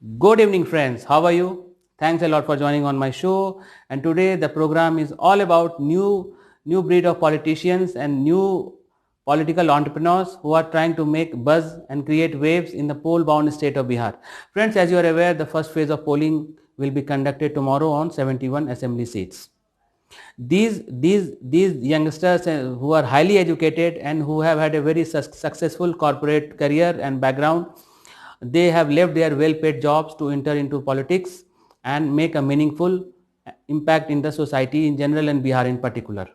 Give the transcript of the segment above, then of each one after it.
Good evening, friends. How are you? Thanks a lot for joining on my show. And today the program is all about new breed of politicians and new political entrepreneurs who are trying to make buzz and create waves in the poll-bound state of Bihar. Friends, as you are aware, the first phase of polling will be conducted tomorrow on 71 assembly seats. These youngsters who are highly educated and who have had a very successful corporate career and background, they have left their well paid jobs to enter into politics and make a meaningful impact in the society in general and Bihar in particular.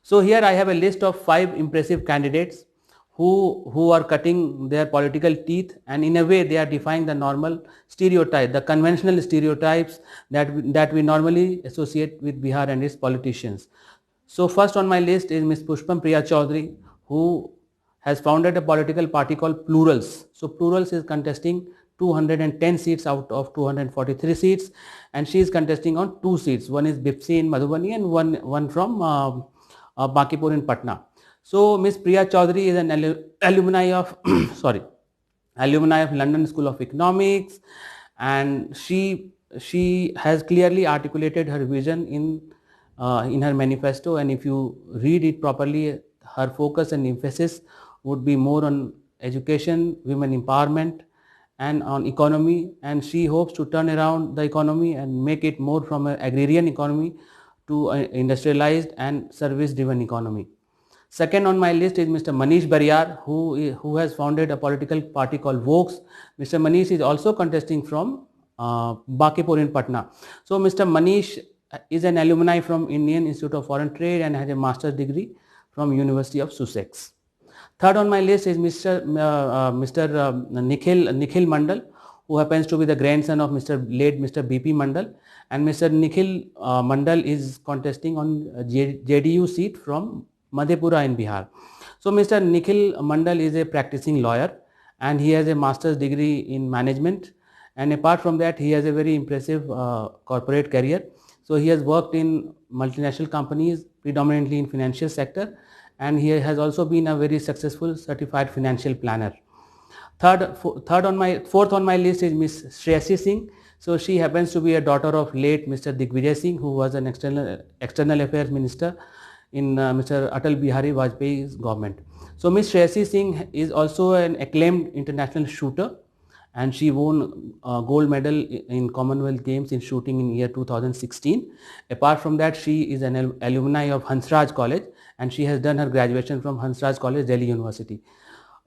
So here I have a list of 5 impressive candidates who are cutting their political teeth, and in a way they are defying the normal stereotype, the conventional stereotypes that we normally associate with Bihar and its politicians. So first on my list is Ms. Pushpam Priya Chaudhary, who has founded a political party called Plurals. So Plurals is contesting 210 seats out of 243 seats, and she is contesting on 2 seats. One is Bipsi in Madhubani and one from Bakipur in Patna. So Ms. Priya Chaudhary is an alumni of sorry, alumni of London School of Economics, and she has clearly articulated her vision in her manifesto. And if you read it properly, her focus and emphasis would be more on education, women empowerment, and on economy. And she hopes to turn around the economy and make it more from an agrarian economy to an industrialized and service-driven economy. Second on my list is Mr. Manish Bariyar, who has founded a political party called Vox. Mr. Manish is also contesting from Bakipur in Patna. So Mr. Manish is an alumni from Indian Institute of Foreign Trade and has a master's degree from University of Sussex. Third on my list is Mr. Nikhil Mandal, who happens to be the grandson of late Mr. BP Mandal, and Mr. Nikhil Mandal is contesting on JDU seat from Madhepura in Bihar. So Mr. Nikhil Mandal is a practicing lawyer and he has a master's degree in management, and apart from that he has a very impressive corporate career. So he has worked in multinational companies, predominantly in financial sector, and he has also been a very successful certified financial planner. Fourth on my list is Miss Shreyasi Singh. So she happens to be a daughter of late Mr. Digvijay Singh, who was an external affairs minister in Mr. Atal Bihari Vajpayee's government. So Miss Shreyasi Singh is also an acclaimed international shooter, and she won a gold medal in Commonwealth Games in shooting in year 2016. Apart from that, she is an alumni of Hansraj College, and she has done her graduation from Hansraj College, Delhi University.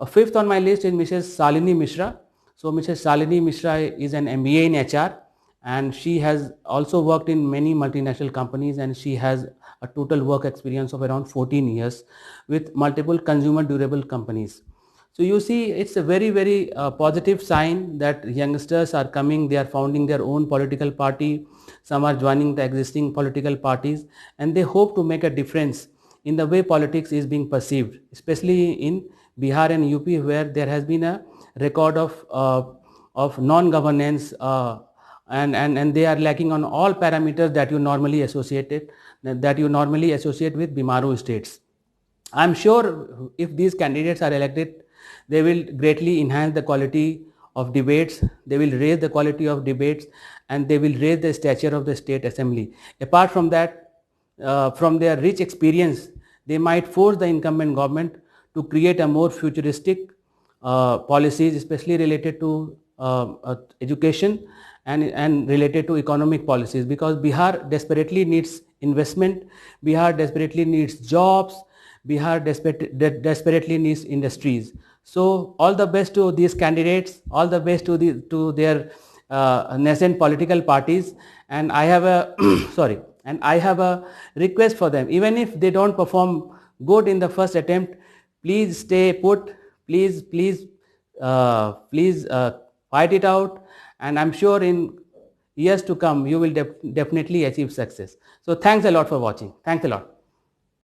Fifth on my list is Mrs. Salini Mishra. So Mrs. Salini Mishra is an MBA in HR, and she has also worked in many multinational companies, and she has a total work experience of around 14 years with multiple consumer durable companies. So you see, it's a very positive sign that youngsters are coming, they are founding their own political party, some are joining the existing political parties, and they hope to make a difference in the way politics is being perceived, especially in Bihar and UP, where there has been a record of non-governance, and they are lacking on all parameters that you normally associate with Bimaru states. I am sure if these candidates are elected, they will greatly enhance the quality of debates, they will raise the quality of debates, and they will raise the stature of the state assembly. Apart from that, from their rich experience, they might force the incumbent government to create a more futuristic policies, especially related to education and related to economic policies, because Bihar desperately needs investment, Bihar desperately needs jobs, Bihar desperately needs industries. So all the best to these candidates, all the best to their nascent political parties, and I have a I have a request for them. Even if they don't perform good in the first attempt, please stay put, please fight it out, and I'm sure in years to come you will definitely achieve success. So thanks a lot for watching. Thanks a lot.